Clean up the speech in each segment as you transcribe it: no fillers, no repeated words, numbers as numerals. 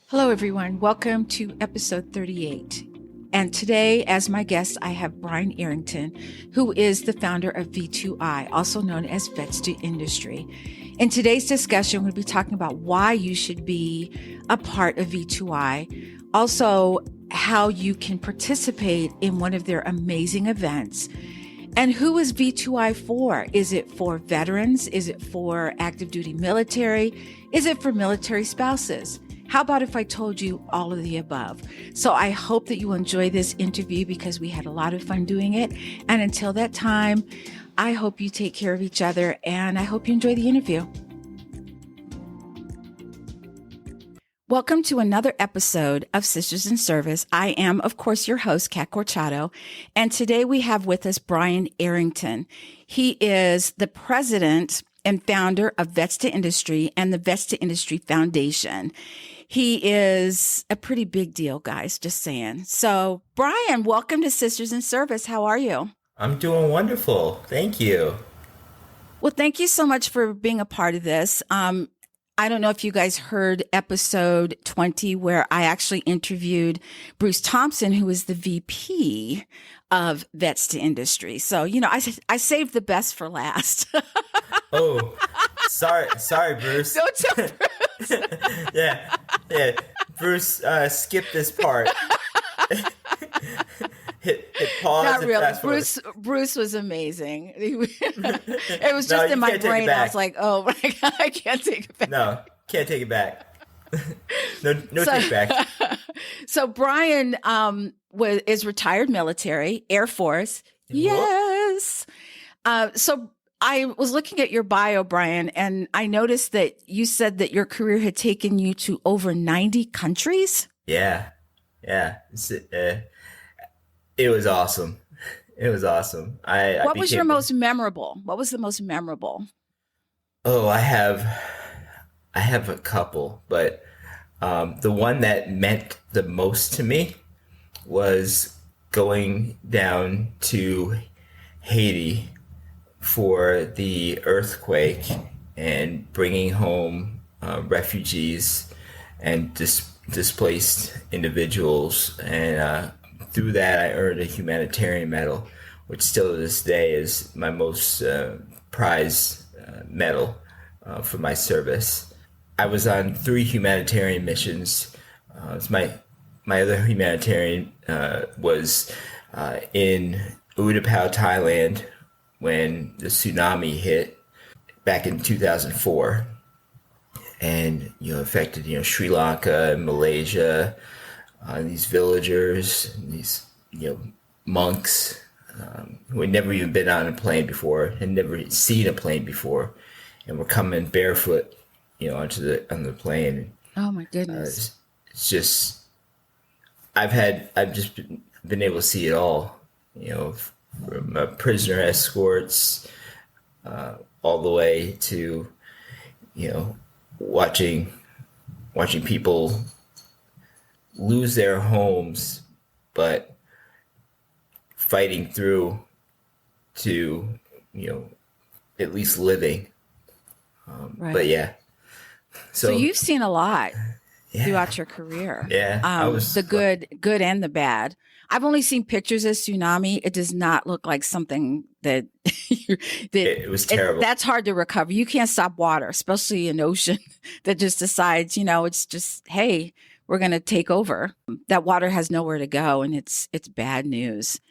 Hello, everyone. Welcome to episode 38. And today, as my guest, I have Brian Arrington, who is the founder of V2I, also known as Vets2Industry. In today's discussion, we'll be talking about why you should be a part of V2I, also how you can participate in one of their amazing events. And who is V2I for? Is it for veterans? Is it for active duty military? Is it for military spouses? How about if I told you all of the above? So I hope that you enjoy this interview because we had a lot of fun doing it. And until that time, I hope you take care of each other and I hope you enjoy the interview. Welcome to another episode of Sisters in Service. I am, of course, your host, Kat Corchado, and today we have with us Brian Arrington. He is the president and founder of Vets2Industry and the Vets2Industry Foundation. He is a pretty big deal, guys, just saying. So, Brian, welcome to Sisters in Service. How are you? I'm doing wonderful. Thank you. Well, thank you so much for being a part of this. I don't know if you guys heard episode 20 where I actually interviewed Bruce Thompson, who is the VP of Vets2Industry. So, I saved the best for last. Oh, sorry, Bruce. Don't tell Bruce. yeah. Bruce, skip this part. hit pause. Not and really. fast forward. Bruce was amazing. It was just in my brain. I was like, oh, I can't take it back. No, can't take it take back. So Brian is retired military, Air Force. Yes. So I was looking at your bio, Brian, and I noticed that you said that your career had taken you to over 90 countries. Yeah. It was awesome. What was your most memorable? What was the most memorable? Oh, I have a couple, but the one that meant the most to me was going down to Haiti for the earthquake and bringing home refugees and displaced individuals. And through that, I earned a humanitarian medal, which still to this day is my most prized medal for my service. I was on 3 humanitarian missions. My other humanitarian was in Utapao, Thailand, when the tsunami hit back in 2004, and affected Sri Lanka and Malaysia. These villagers, these monks who had never even been on a plane before, had never seen a plane before, and were coming barefoot, on the plane. Oh my goodness! It's just I've just been able to see it all, from prisoner escorts all the way to watching people lose their homes, but fighting through to at least living. Right. But yeah, so you've seen a lot throughout your career. Yeah, the good and the bad. I've only seen pictures of tsunami. It does not look like something that it was terrible. That's hard to recover. You can't stop water, especially an ocean that just decides, it's just, hey, we're going to take over. That water has nowhere to go, and it's bad news.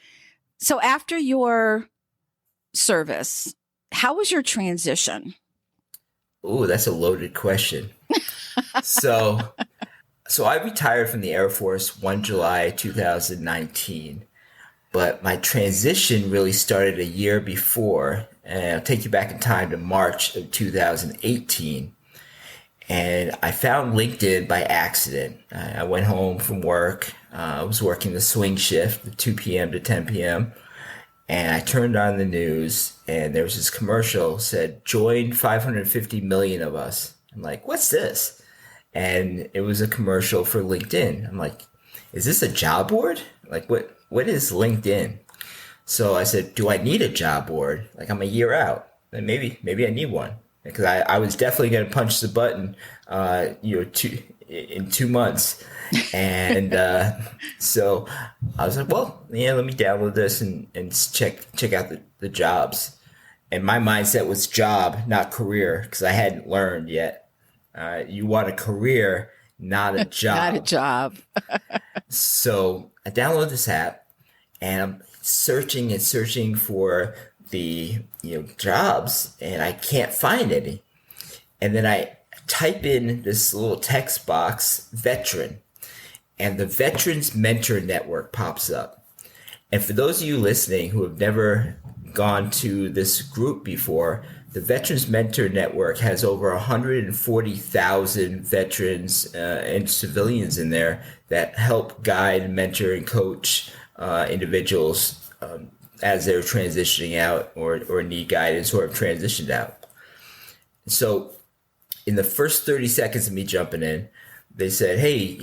So after your service, how was your transition? Ooh, that's a loaded question. So I retired from the Air Force 1 July 2019, but my transition really started a year before, and I'll take you back in time to March of 2018. And I found LinkedIn by accident. I went home from work. I was working the swing shift, 2 p.m. to 10 p.m. And I turned on the news, and there was this commercial said, "Join 550 million of us." I'm like, what's this? And it was a commercial for LinkedIn. I'm like, is this a job board? Like, what is LinkedIn? So I said, do I need a job board? Like, I'm a year out. And maybe I need one. because I was definitely going to punch the button, in 2 months. And so I was like, well, yeah, let me download this and check out the jobs. And my mindset was job, not career, because I hadn't learned yet. You want a career, not a job. Not a job. So I download this app and I'm searching and searching for the jobs, and I can't find any. And then I type in this little text box, veteran, and the Veterans Mentor Network pops up. And for those of you listening who have never gone to this group before, the Veterans Mentor Network has over 140,000 veterans and civilians in there that help guide, mentor, and coach individuals as they're transitioning out or need guidance or have transitioned out. So in the first 30 seconds of me jumping in, they said, hey,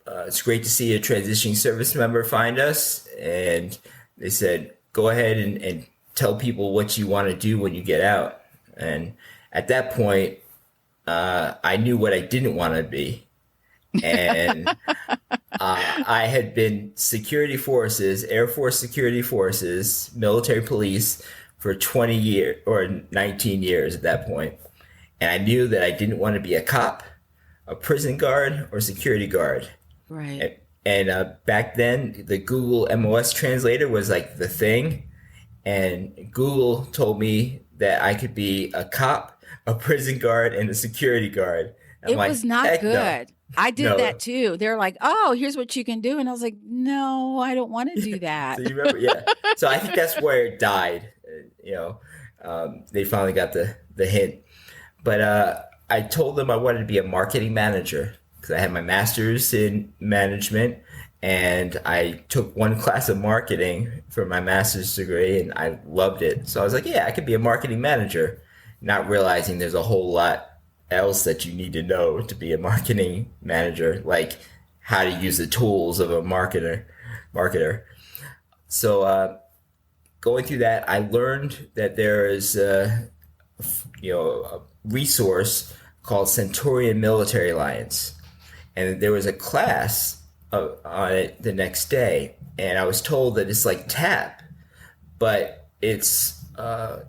it's great to see a transitioning service member find us. And they said, go ahead and tell people what you want to do when you get out. And at that point, I knew what I didn't want to be. And I had been security forces, Air Force security forces, military police for 20 years or 19 years at that point. And I knew that I didn't want to be a cop, a prison guard, or security guard. Right. And back then, the Google MOS translator was like the thing. And Google told me that I could be a cop, a prison guard, and a security guard. It was not good. No. I did that too. They're like, oh, here's what you can do. And I was like, no, I don't want to do that. So you remember? Yeah. So I think that's where it died. They finally got the hint. But I told them I wanted to be a marketing manager because I had my master's in management, and I took one class of marketing for my master's degree, and I loved it. So I was like, yeah, I could be a marketing manager, not realizing there's a whole lot else that you need to know to be a marketing manager, like how to use the tools of a marketer. So going through that, I learned that there is a resource called Centurion Military Alliance, and there was a class on it the next day, and I was told that it's like TAP, but it's a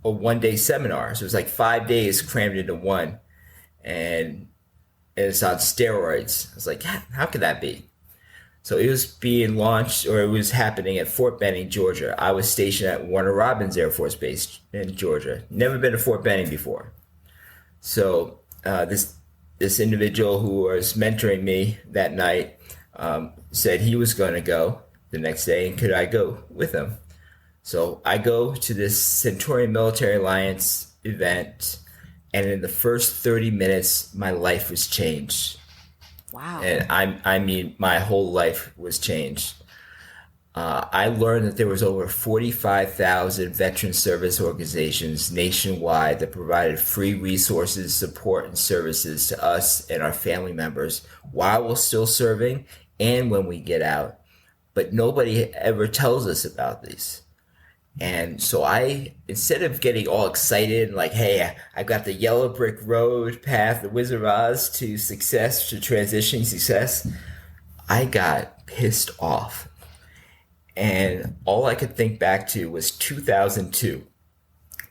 one-day seminar, so it's like 5 days crammed into one, and it's on steroids. I was like, how could that be? So it was being launched, or it was happening at Fort Benning, Georgia. I was stationed at Warner Robins Air Force Base in Georgia. Never been to Fort Benning before. So this individual who was mentoring me that night said he was going to go the next day, and could I go with him? So I go to this Centurion Military Alliance event, and in the first 30 minutes, my life was changed. Wow. And I mean, my whole life was changed. I learned that there was over 45,000 veteran service organizations nationwide that provided free resources, support, and services to us and our family members while we're still serving and when we get out. But nobody ever tells us about these. And so instead of getting all excited and like, hey, I've got the yellow brick road path, the Wizard of Oz to success, to transitioning success, I got pissed off. And all I could think back to was 2002,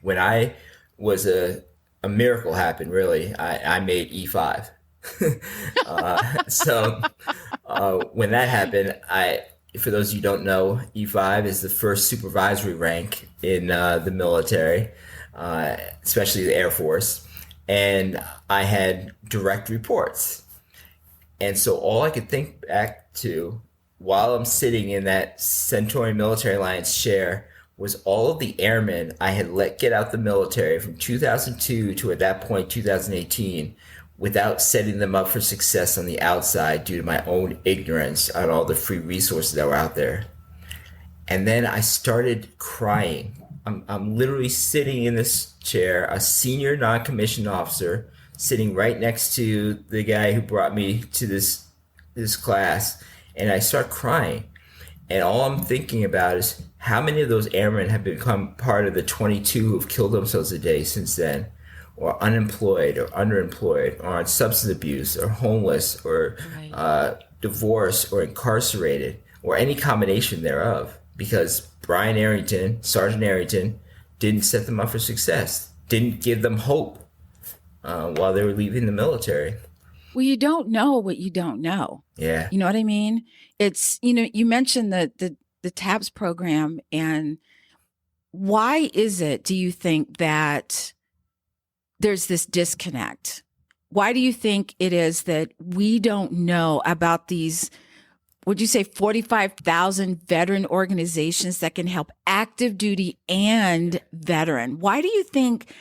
when I was a miracle happened, really. I made E5. When that happened, for those of you who don't know, E5 is the first supervisory rank in the military, especially the Air Force. And I had direct reports. And so all I could think back to while I'm sitting in that Centurion Military Alliance chair was all of the airmen I had let get out the military from 2002 to at that point 2018 without setting them up for success on the outside due to my own ignorance on all the free resources that were out there. And then I started crying. I'm literally sitting in this chair, a senior non-commissioned officer, sitting right next to the guy who brought me to this class, and I start crying. And all I'm thinking about is how many of those airmen have become part of the 22 who have killed themselves a day since then. or unemployed or underemployed or on substance abuse or homeless or divorced or incarcerated or any combination thereof, because Brian Arrington, Sergeant Arrington, didn't set them up for success, didn't give them hope while they were leaving the military. Well, you don't know what you don't know. Yeah. You know what I mean? It's, you mentioned the TABS program, and why is it, do you think, that there's this disconnect? Why do you think it is that we don't know about these, would you say 45,000 veteran organizations that can help active duty and veteran? Why do you think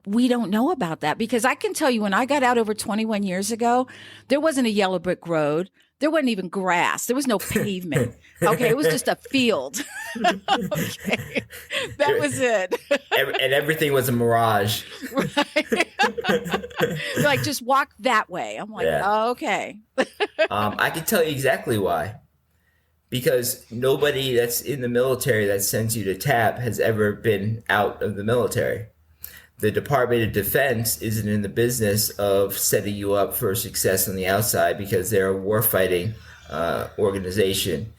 we don't know about that? Because I can tell you, when I got out over 21 years ago, there wasn't a yellow brick road. There wasn't even grass. There was no pavement. Okay. It was just a field. Okay. That was it. And everything was a mirage. Right. Like, just walk that way. I'm like, oh, okay. I can tell you exactly why. Because nobody that's in the military that sends you to TAP has ever been out of the military. The Department of Defense isn't in the business of setting you up for success on the outside, because they're a warfighting organization.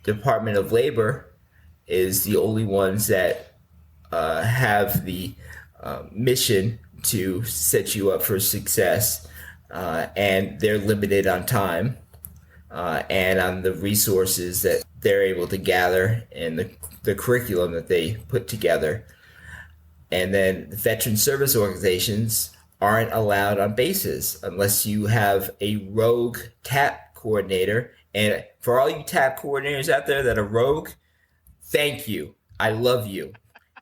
Department of Labor is the only ones that have the mission to set you up for success, and they're limited on time and on the resources that they're able to gather and the curriculum that they put together. And then the veteran service organizations aren't allowed on bases unless you have a rogue TAP coordinator. And for all you TAP coordinators out there that are rogue, thank you. I love you.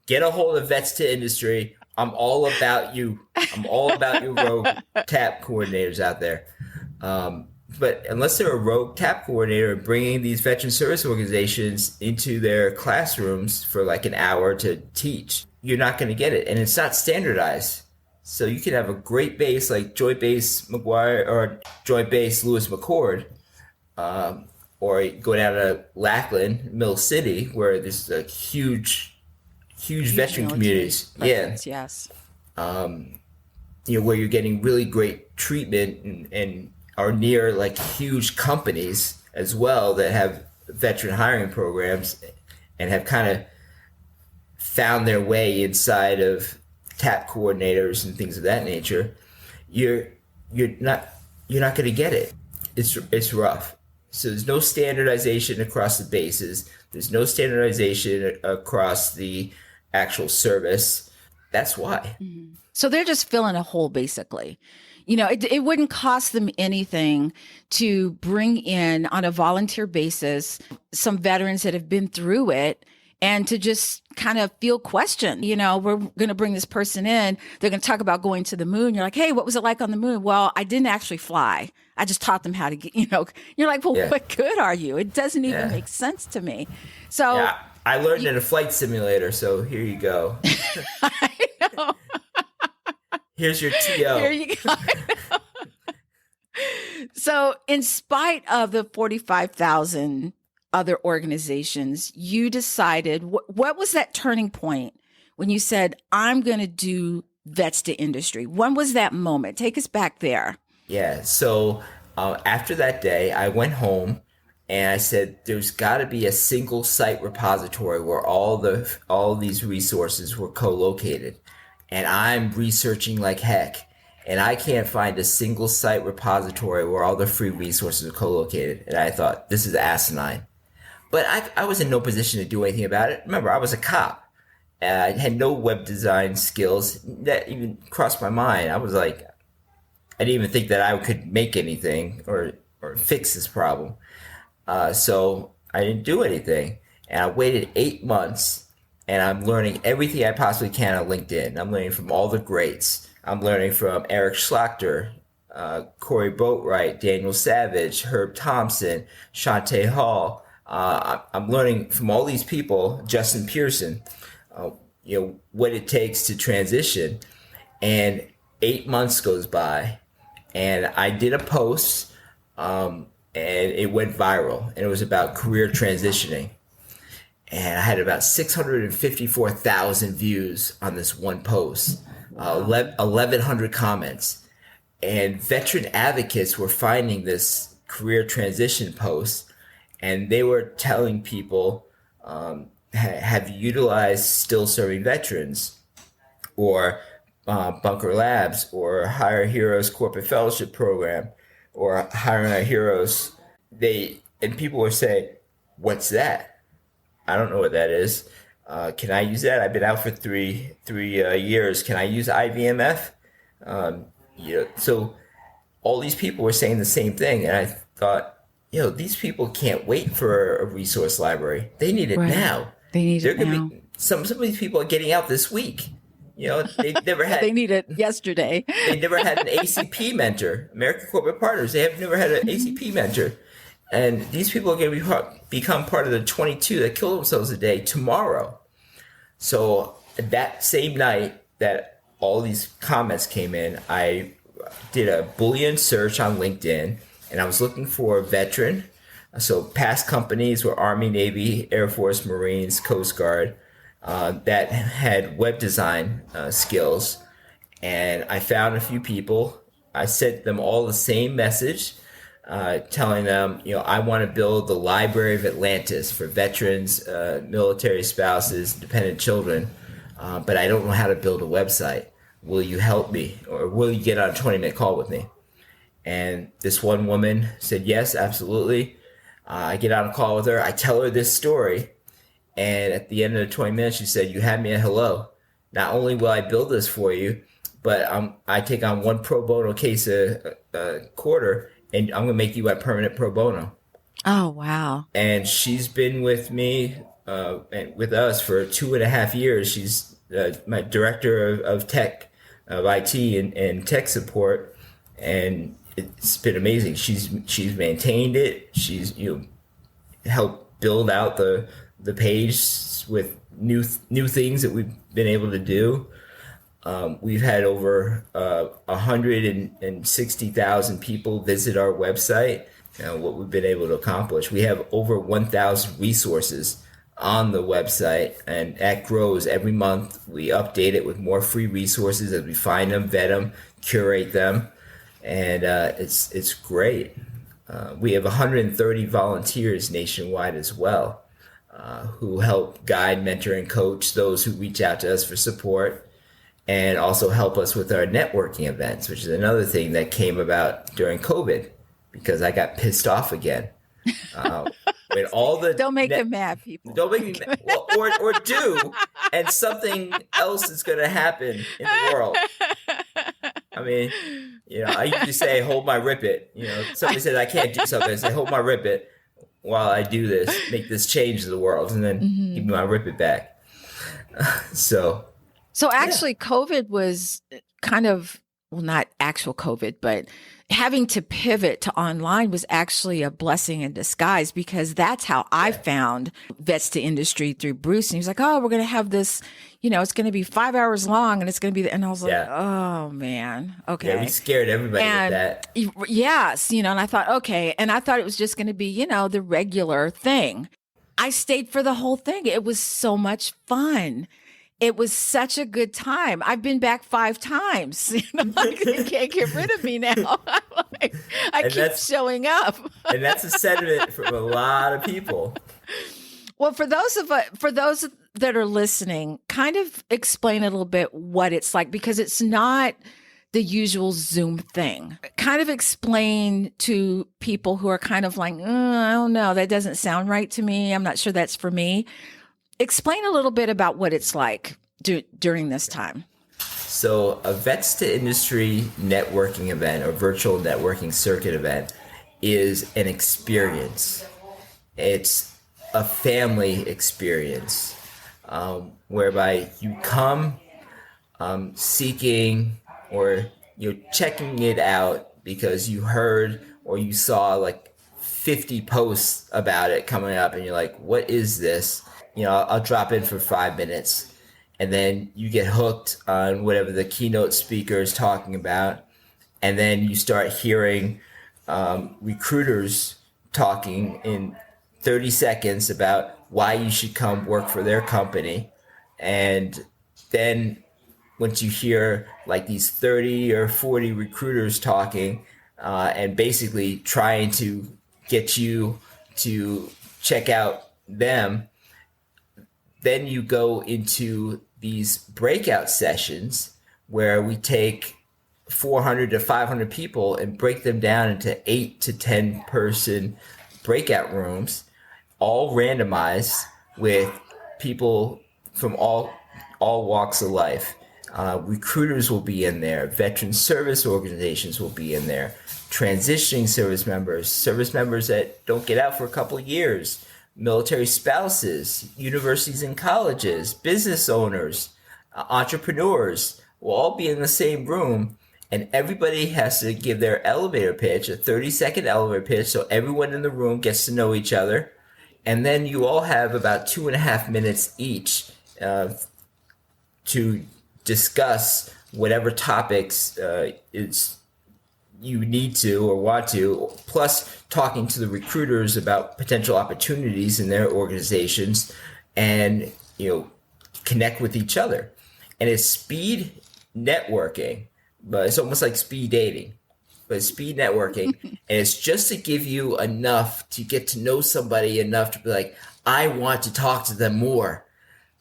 Get a hold of Vets2Industry. I'm all about you. I'm all about you rogue TAP coordinators out there. But unless they're a rogue TAP coordinator bringing these veteran service organizations into their classrooms for like an hour to teach, you're not going to get it. And it's not standardized. So you can have a great base like Joint Base McGuire or Joint Base Lewis McChord, or go down to Lackland, Mill City, where there's a huge veteran communities. Presence, yeah. Yes. Where you're getting really great treatment and are near like huge companies as well that have veteran hiring programs and have kind of found their way inside of TAP coordinators and things of that nature. You're not going to get it. It's rough. So there's no standardization across the bases. There's no standardization across the actual service. That's why. Mm-hmm. So they're just filling a hole, basically. It wouldn't cost them anything to bring in, on a volunteer basis, some veterans that have been through it, and to just kind of feel questioned. We're going to bring this person in. They're going to talk about going to the moon. You're like, hey, what was it like on the moon? Well, I didn't actually fly. I just taught them how to get, you're like, well, what good are you? It doesn't even make sense to me. So I learned in a flight simulator. So here you go. I know. Here's your TO. Here you go. So in spite of the 45,000 other organizations, you decided, what was that turning point when you said, I'm going to do Vets2Industry? When was that moment? Take us back there. Yeah. So after that day, I went home and I said, there's got to be a single site repository where all these resources were co-located. And I'm researching like heck, and I can't find a single site repository where all the free resources are co-located. And I thought, this is asinine. But I was in no position to do anything about it. Remember, I was a cop. And I had no web design skills that even crossed my mind. I was like, I didn't even think that I could make anything or fix this problem. So I didn't do anything. And I waited 8 months. And I'm learning everything I possibly can on LinkedIn. I'm learning from all the greats. I'm learning from Eric Schlachter, Corey Boatwright, Daniel Savage, Herb Thompson, Shantae Hall. I'm learning from all these people, Justin Pearson, what it takes to transition. And 8 months goes by, and I did a post, and it went viral. And it was about career transitioning. And I had about 654,000 views on this one post. Wow. 1,100 comments. And veteran advocates were finding this career transition post, and they were telling people, have you utilized Still Serving Veterans or Bunker Labs or Hire Heroes Corporate Fellowship Program or Hiring Our Heroes? And people were saying, what's that? I don't know what that is. Can I use that? I've been out for three years. Can I use IVMF? So all these people were saying the same thing, and I thought, these people can't wait for a resource library. They need it Right. now. They need They're it gonna now. be some of these people are getting out this week. They've never had They need it yesterday. they never had an ACP mentor. American Corporate Partners, they have never had an ACP mentor. And these people are going to become part of the 22 that kill themselves a day tomorrow. So that same night that all these comments came in, I did a Boolean search on LinkedIn, and I was looking for a veteran. So past companies were Army, Navy, Air Force, Marines, Coast Guard, that had web design skills. And I found a few people. I sent them all the same message, telling them, I want to build the Library of Atlantis for veterans, military spouses, dependent children, but I don't know how to build a website. Will you help me? Or will you get on a 20-minute call with me? And this one woman said, yes, absolutely. I get on a call with her. I tell her this story. And at the end of the 20 minutes, she said, you had me at hello. Not only will I build this for you, but I take on one pro bono case a quarter, and I'm going to make you a permanent pro bono. Oh, wow. And she's been with me and with us for 2.5 years. She's my director of tech, of IT and tech support. And it's been amazing. She's maintained it. She's helped build out the page with new things that we've been able to do. We've had over 160,000 people visit our website. What we've been able to accomplish. We have over 1,000 resources on the website, and that grows every month. We update it with more free resources as we find them, vet them, curate them, and it's great. We have 130 volunteers nationwide as well, who help guide, mentor, and coach those who reach out to us for support, and also help us with our networking events, which is another thing that came about during COVID, because I got pissed off again. When all the Don't make them mad, people. Don't make me mad. Well, or do, and something else is going to happen in the world. I mean, I usually say, hold my rip it. Somebody says I can't do something, I say, hold my rip it while I do this, make this change to the world, and then give me my rip it back. So actually, COVID was kind of, well, not actual COVID, but having to pivot to online was actually a blessing in disguise, because that's how I found Vets2Industry through Bruce. And he was like, oh, we're going to have this, it's going to be 5 hours long, and it's going to be, and I was like, oh man. Okay. Yeah, we scared everybody with that. Yes. And I thought, okay. And I thought it was just going to be, the regular thing. I stayed for the whole thing. It was so much fun. It was such a good time. I've been back 5 times. They can't get rid of me now. I keep showing up. And that's a sentiment from a lot of people. Well, for those that are listening, kind of explain a little bit what it's like, because it's not the usual Zoom thing. Kind of explain to people who are kind of like, I don't know, that doesn't sound right to me. I'm not sure that's for me. Explain a little bit about what it's like during this time. So a Vets2Industry networking event or virtual networking circuit event is an experience. It's a family experience whereby you come seeking or you're checking it out because you heard or you saw like 50 posts about it coming up, and you're like, what is this? I'll drop in for 5 minutes, and then you get hooked on whatever the keynote speaker is talking about. And then you start hearing recruiters talking in 30 seconds about why you should come work for their company. And then once you hear like these 30 or 40 recruiters talking and basically trying to get you to check out them, then you go into these breakout sessions where we take 400 to 500 people and break them down into 8 to 10 person breakout rooms, all randomized with people from all walks of life. Recruiters will be in there. Veteran service organizations will be in there. Transitioning service members that don't get out for a couple of years, military spouses, universities and colleges, business owners, entrepreneurs will all be in the same room. And everybody has to give their elevator pitch, a 30-second elevator pitch, so everyone in the room gets to know each other. And then you all have about 2.5 minutes each to discuss whatever topics you need to or want to, plus talking to the recruiters about potential opportunities in their organizations and, connect with each other. And it's speed networking, but it's almost like speed dating, but it's speed networking. And it's just to give you enough to get to know somebody enough to be like, I want to talk to them more.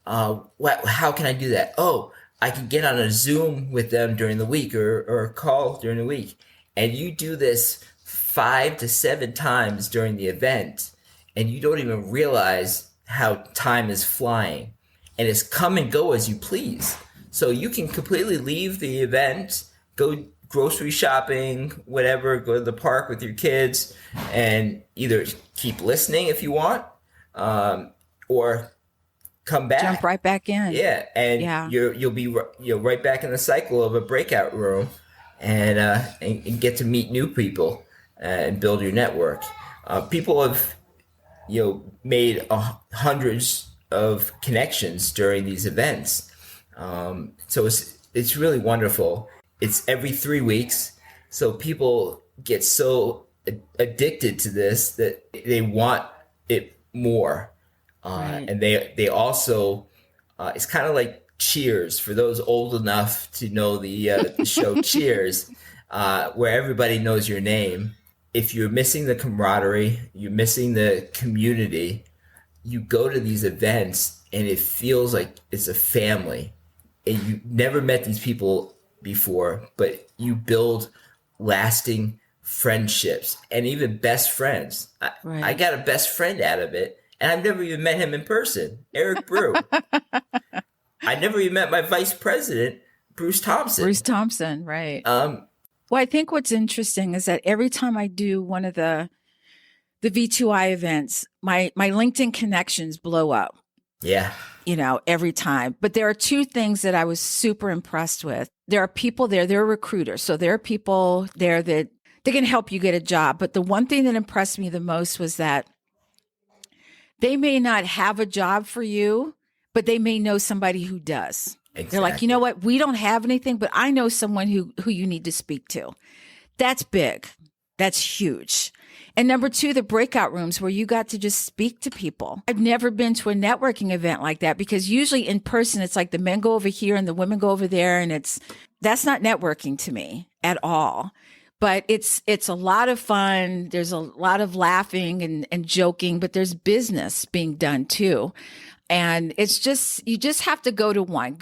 How can I do that? Oh, I can get on a Zoom with them during the week or a call during the week. And you do this 5 to 7 times during the event, and you don't even realize how time is flying. And it's come and go as you please. So you can completely leave the event, go grocery shopping, whatever, go to the park with your kids, and either keep listening if you want, or come back, jump right back in. Yeah, and you'll be right back in the cycle of a breakout room, and get to meet new people and build your network. People have made hundreds of connections during these events, so it's really wonderful. It's every 3 weeks, so people get so addicted to this that they want it more. Right. And they also, it's kind of like Cheers for those old enough to know the show Cheers, where everybody knows your name. If you're missing the camaraderie, you're missing the community, you go to these events and it feels like it's a family. And you never met these people before, but you build lasting friendships and even best friends. Right. I got a best friend out of it. And I've never even met him in person, Eric Brew. I never even met my vice president, Bruce Thompson. Bruce Thompson, right. Well, I think what's interesting is that every time I do one of the V2I events, my LinkedIn connections blow up. Yeah. Every time. But there are 2 things that I was super impressed with. There are people there, they're recruiters. So there are people there that they can help you get a job. But the one thing that impressed me the most was that they may not have a job for you, but they may know somebody who does. Exactly. They're like, you know what? We don't have anything, but I know someone who you need to speak to. That's big. That's huge. And number 2, the breakout rooms where you got to just speak to people. I've never been to a networking event like that because usually in person, it's like the men go over here and the women go over there. And that's not networking to me at all. But it's a lot of fun. There's a lot of laughing and joking, but there's business being done too. And it's just, you just have to go to one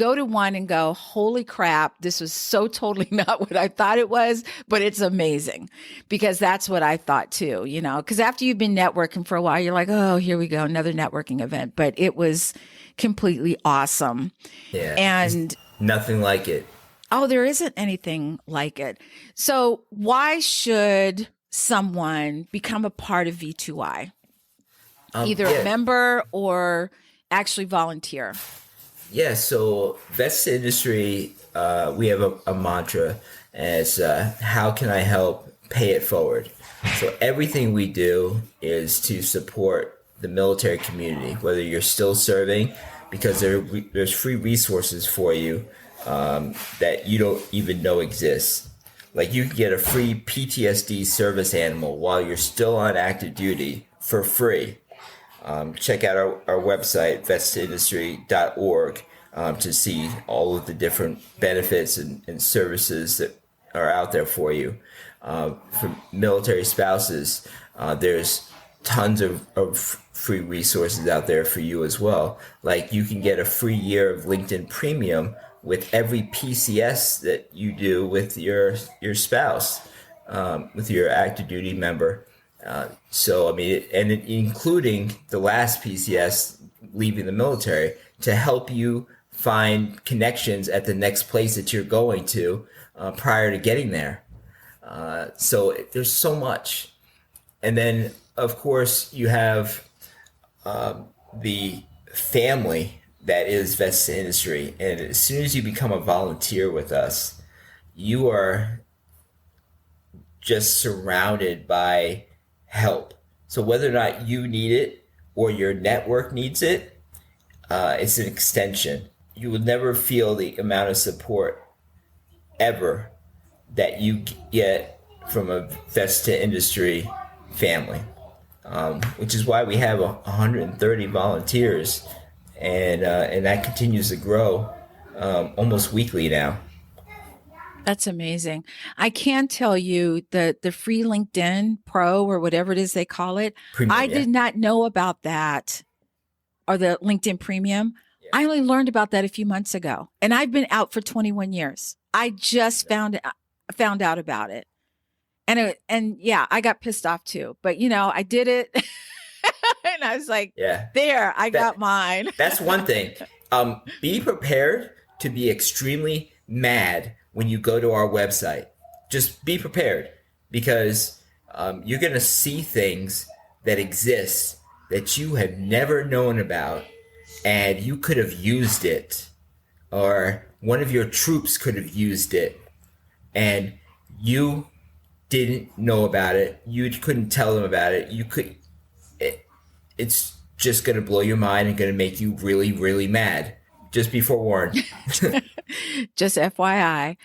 and go, holy crap, this was so totally not what I thought it was, but it's amazing because that's what I thought too, because after you've been networking for a while, you're like, oh, here we go, another networking event, but it was completely awesome. Yeah. And nothing like it. Oh, there isn't anything like it. So why should someone become a part of V2I? Either a member or actually volunteer? Yeah, so Vets2Industry, we have a mantra as how can I help pay it forward? So everything we do is to support the military community, whether you're still serving, because there's free resources for you that you don't even know exists. Like you can get a free PTSD service animal while you're still on active duty for free. Check out our website, Vets2Industry.org. to see all of the different benefits and services that are out there for you. For military spouses, there's tons of free resources out there for you as well. Like you can get a free year of LinkedIn Premium with every PCS that you do with your spouse, with your active duty member. So, I mean, and including the last PCS leaving the military to help you find connections at the next place that you're going to prior to getting there. So there's so much. And then, of course, you have the family that is Vets2Industry. And as soon as you become a volunteer with us, you are just surrounded by help. So whether or not you need it or your network needs it, it's an extension. You will never feel the amount of support ever that you get from a Vets2Industry family, which is why we have 130 volunteers, and that continues to grow almost weekly now. That's amazing. I can tell you that the free LinkedIn Pro or whatever it is they call it, Premium, I did not know about that, or the LinkedIn Premium. Yeah. I only learned about that a few months ago, and I've been out for 21 years. I just found out about it. And yeah, I got pissed off too, but I did it. And I was like, yeah, there, I got mine. That's one thing. Be prepared to be extremely mad when you go to our website. Just be prepared, because you're going to see things that exist that you have never known about, and you could have used it, or one of your troops could have used it, and you didn't know about it. You couldn't tell them about it. It's just going to blow your mind and going to make you really, really mad. Just be forewarned. Just FYI.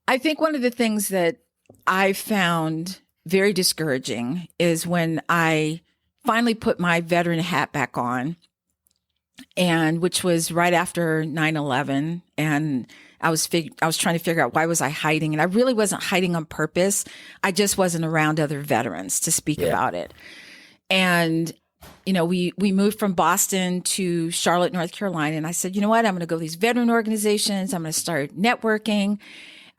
I think one of the things that I found very discouraging is when I finally put my veteran hat back on, and which was right after 9/11, and I was trying to figure out, why was I hiding? And I really wasn't hiding on purpose. I just wasn't around other veterans to speak about it. And we moved from Boston to Charlotte, North Carolina. And I said, you know what? I'm going to go to these veteran organizations. I'm going to start networking.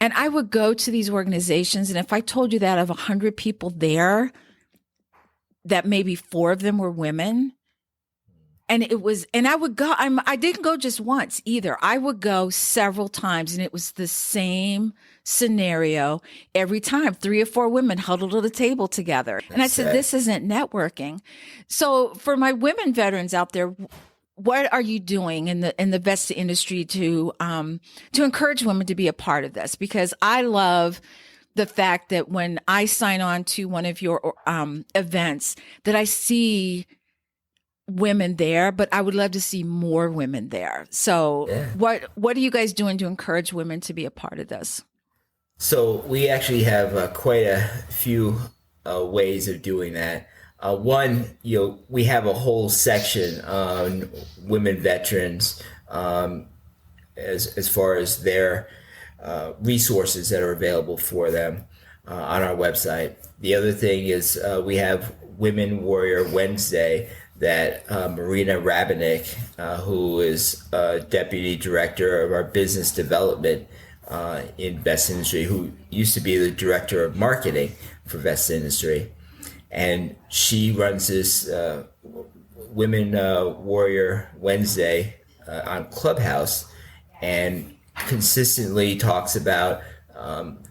And I would go to these organizations. And if I told you that of 100 people there, that maybe 4 of them were women. And I would go, I didn't go just once either. I would go several times, and it was the same scenario every time. 3 or 4 women huddled at a table together. And I said, this isn't networking. So for my women veterans out there, what are you doing in the Vets2Industry to encourage women to be a part of this? Because I love the fact that when I sign on to one of your events, that I see women there, but I would love to see more women there. So what are you guys doing to encourage women to be a part of this? So we actually have quite a few ways of doing that. One, we have a whole section on women veterans as far as their resources that are available for them on our website. The other thing is we have Women Warrior Wednesday that Marina Rabinick, who is Deputy Director of our Business Development in Vets2Industry, who used to be the Director of Marketing for Vets2Industry, and she runs this Women Warrior Wednesday on Clubhouse, and consistently talks about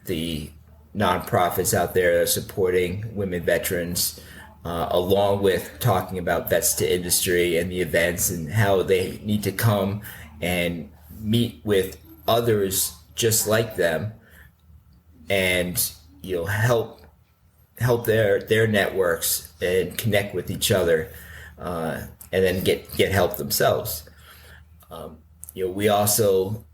the nonprofits out there that are supporting women veterans, along with talking about Vets2Industry and the events and how they need to come and meet with others just like them, and help their networks and connect with each other, and then get help themselves. We also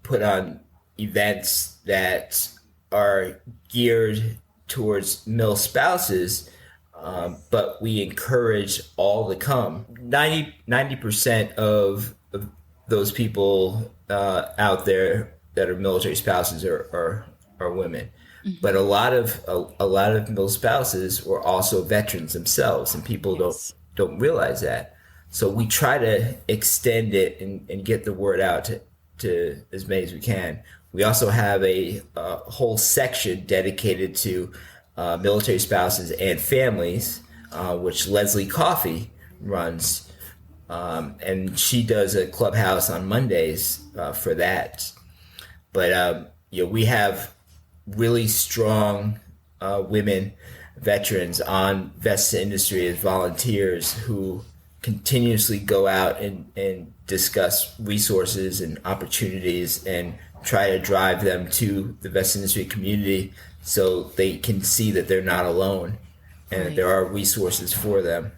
put on events that are geared towards male spouses. But we encourage all to come. 90% of those people out there that are military spouses are women. But a lot of mill spouses were also veterans themselves, and people Yes. don't realize that. So we try to extend it and get the word out to as many as we can. We also have a whole section dedicated to military spouses and families, which Leslie Coffey runs, and she does a clubhouse on Mondays for that. But we have really strong women veterans on Vets2Industry as volunteers who continuously go out and discuss resources and opportunities and try to drive them to the Vets2Industry community so they can see that they're not alone and that there are resources for them.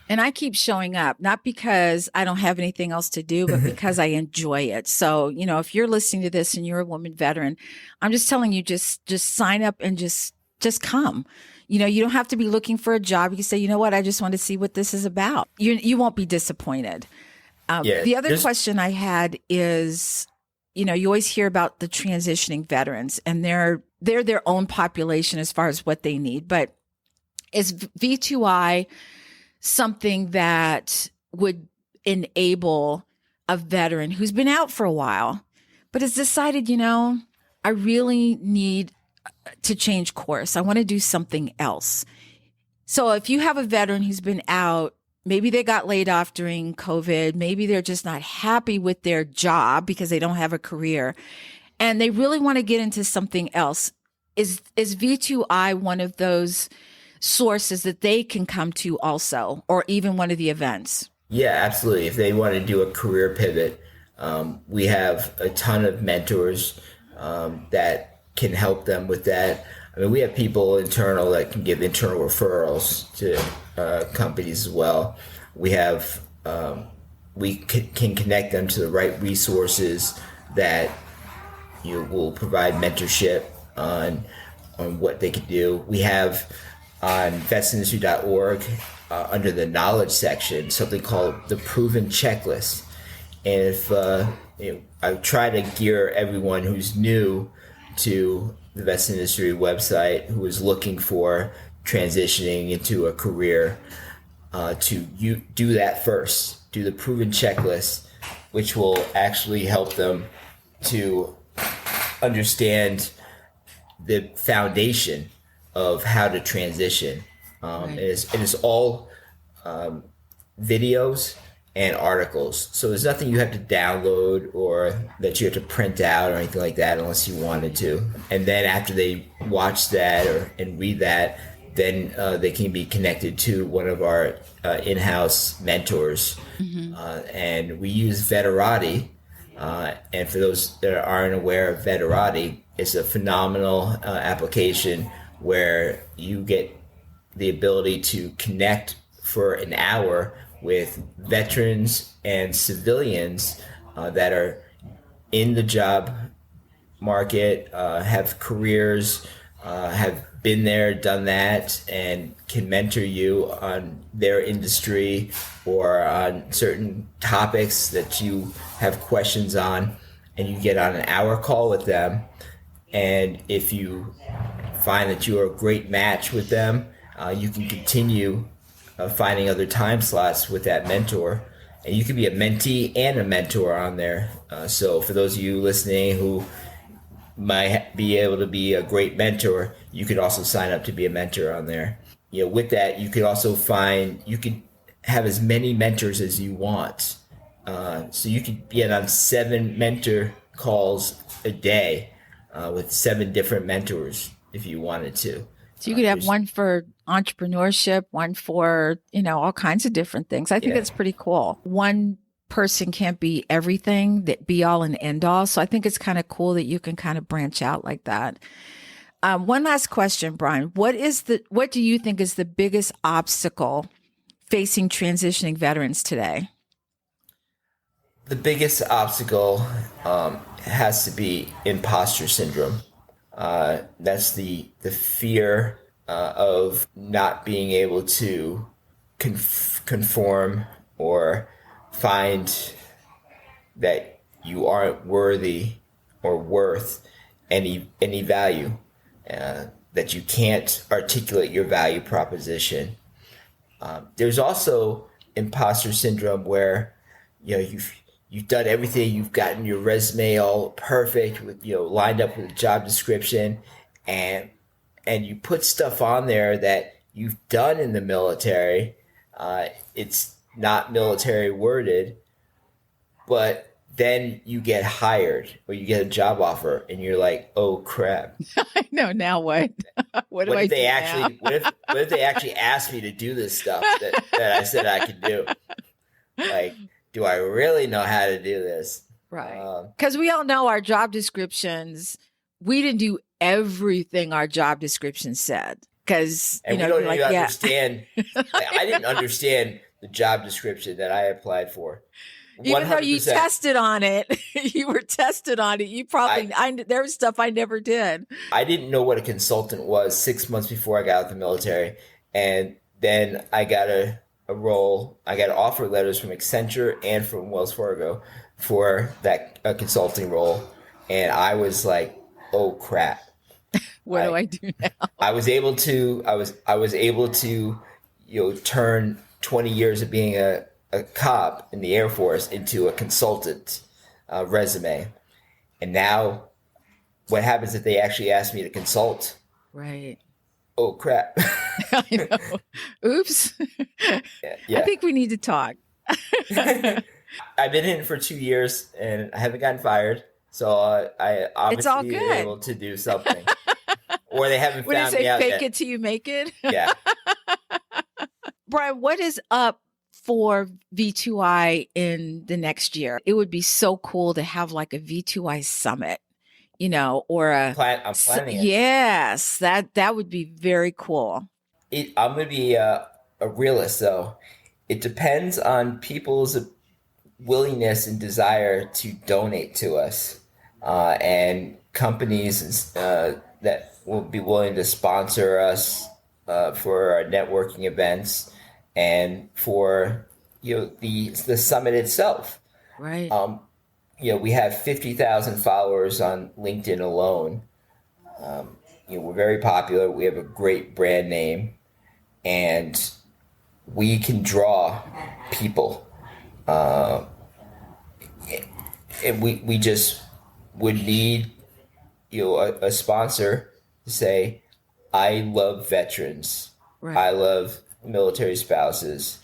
And I keep showing up, not because I don't have anything else to do, but because I enjoy it. So, if you're listening to this and you're a woman veteran, I'm just telling you, just sign up and just come. You don't have to be looking for a job. You can say, you know what, I just want to see what this is about. You won't be disappointed. The other question I had is, you always hear about the transitioning veterans, and they're their own population as far as what they need. But is V2I something that would enable a veteran who's been out for a while, but has decided, I really need to change course. I want to do something else. So if you have a veteran who's been out, maybe they got laid off during COVID, maybe they're just not happy with their job because they don't have a career, and they really want to get into something else, is V2I one of those sources that they can come to also, or even one of the events? Yeah, absolutely. If they want to do a career pivot, we have a ton of mentors that can help them with that. I mean, we have people internal that can give internal referrals to companies as well. We have we can connect them to the right resources that will provide mentorship on what they can do. We have on vets2industry.org under the knowledge section something called the proven checklist. And if I try to gear everyone who's new to the Vets2Industry website, who is looking for transitioning into a career, to do that first. Do the proven checklist, which will actually help them to understand the foundation of how to transition. Right. It's all videos and articles. So there's nothing you have to download or that you have to print out or anything like that unless you wanted to. And then after they watch that and read that, then they can be connected to one of our in-house mentors. Mm-hmm. And we use Veterati. And for those that aren't aware of Veterati, it's a phenomenal application where you get the ability to connect for an hour with veterans and civilians that are in the job market, have careers, have been there, done that, and can mentor you on their industry or on certain topics that you have questions on. And you get on an hour call with them. And if you find that you are a great match with them, you can continue finding other time slots with that mentor, and you can be a mentee and a mentor on there. So for those of you listening who might be able to be a great mentor, you could also sign up to be a mentor on there. With that, you could also you could have as many mentors as you want. So you could get on 7 mentor calls a day with 7 different mentors if you wanted to. So you could have one for entrepreneurship, one for, all kinds of different things. I think that's pretty cool. One person can't be everything, that be all and end all. So I think it's kind of cool that you can kind of branch out like that. One last question, Brian. What do you think is the biggest obstacle facing transitioning veterans today? The biggest obstacle has to be imposter syndrome. That's the fear of not being able to conform or find that you aren't worthy or worth any value, that you can't articulate your value proposition. There's also imposter syndrome where you've done everything, you've gotten your resume all perfect with lined up with a job description, and you put stuff on there that you've done in the military. It's not military worded, but then you get hired or you get a job offer and you're like, oh crap. I know. Now what? What if they actually asked me to do this stuff that I said I could do? Like, do I really know how to do this? Right. Because we all know our job descriptions. We didn't do everything our job description said. Because we don't even understand. I didn't understand the job description that I applied for. 100%. Even though you tested on it, you were tested on it. You probably, there was stuff I never did. I didn't know what a consultant was 6 months before I got out of the military. And then I got a role. I got offer letters from Accenture and from Wells Fargo for that consulting role. And I was like, oh crap. What do I do now? I was able to, turn 20 years of being a cop in the Air Force into a consultant resume. And now what happens if they actually ask me to consult? Right. Oh, crap. I know. Oops. Yeah. I think we need to talk. I've been in it for 2 years and I haven't gotten fired. So I obviously been able to do something. Or they haven't found me out yet. Fake it till you make it? Yeah. Brian, what is up for V2I in the next year? It would be so cool to have like a V2I summit, or I'm planning it. Yes, that would be very cool. I'm going to be a realist, though. It depends on people's willingness and desire to donate to us, and companies that will be willing to sponsor us for our networking events and for the summit itself. Right. We have 50,000 followers on LinkedIn alone. We're very popular. We have a great brand name, and we can draw people. And we just would need a sponsor to say, I love veterans. Right. I love military spouses.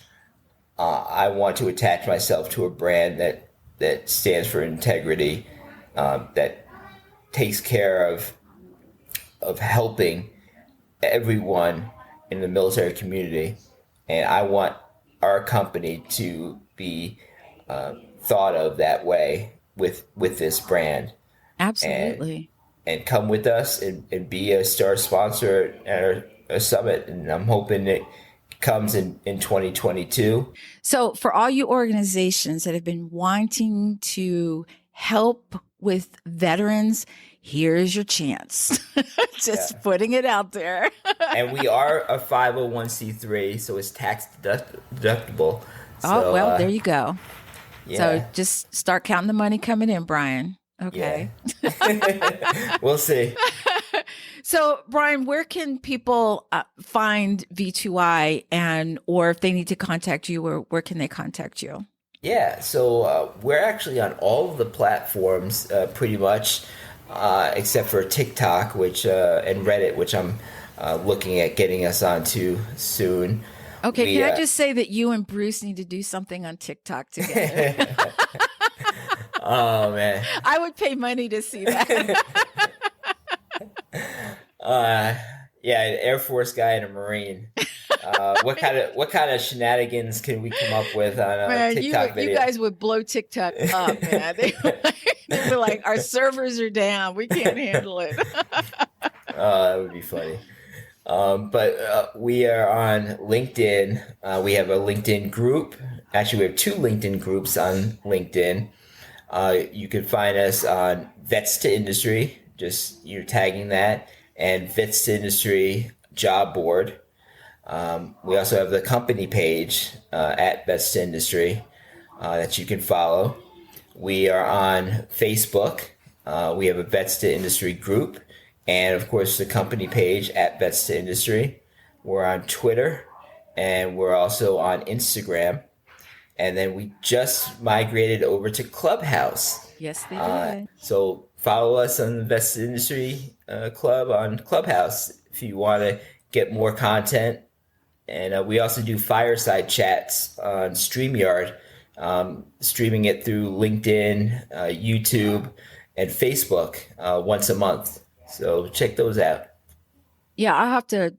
I want to attach myself to a brand that stands for integrity, that takes care of helping everyone in the military community. And I want our company to be thought of that way with this brand. Absolutely. And come with us and be a star sponsor at our summit. And I'm hoping it comes in 2022. So for all you organizations that have been wanting to help with veterans, here's your chance. Just putting it out there. And we are a 501c3, so it's tax deductible. Oh, well, there you go. Yeah. So just start counting the money coming in, Brian. Okay. Yeah. We'll see. So, Brian, where can people find V2I, or if they need to contact you, where can they contact you? Yeah, so we're actually on all of the platforms pretty much, except for TikTok, and Reddit, which I'm looking at getting us onto soon. Okay, can I just say that you and Bruce need to do something on TikTok together? Oh, man. I would pay money to see that. Yeah, an Air Force guy and a Marine. What kind of shenanigans can we come up with on a TikTok video? You guys would blow TikTok up, man. They were like, our servers are down. We can't handle it. That would be funny. But we are on LinkedIn. We have a LinkedIn group. Actually, we have 2 LinkedIn groups on LinkedIn. You can find us on Vets2Industry, just tagging that, and Vets2Industry job board. We also have the company page at Vets2Industry that you can follow. We are on Facebook. We have a Vets2Industry group, and of course the company page at Vets2Industry. We're on Twitter, and we're also on Instagram. And then we just migrated over to Clubhouse. Yes, they did. So follow us on the Vets2Industry Club on Clubhouse if you want to get more content. And we also do fireside chats on StreamYard, streaming it through LinkedIn, YouTube, and Facebook once a month. So check those out. Yeah, I'll have to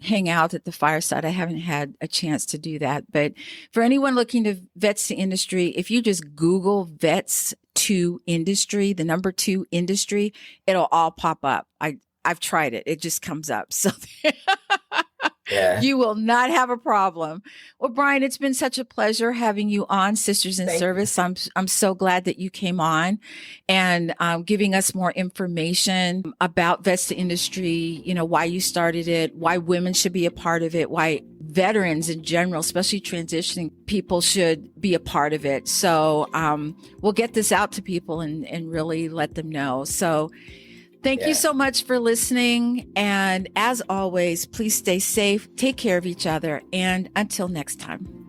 hang out at the fireside. I haven't had a chance to do that. But for anyone looking to Vets2Industry, if you just Google Vets2Industry, the number 2 industry, it'll all pop up. I've tried it. It just comes up. So Yeah. You will not have a problem. Well, Brian, it's been such a pleasure having you on Sisters in Service. I'm so glad that you came on and giving us more information about Vets2Industry, why you started it, why women should be a part of it, why veterans in general, especially transitioning people, should be a part of it. So we'll get this out to people and really let them know. So thank you so much for listening. And as always, please stay safe, take care of each other, and until next time.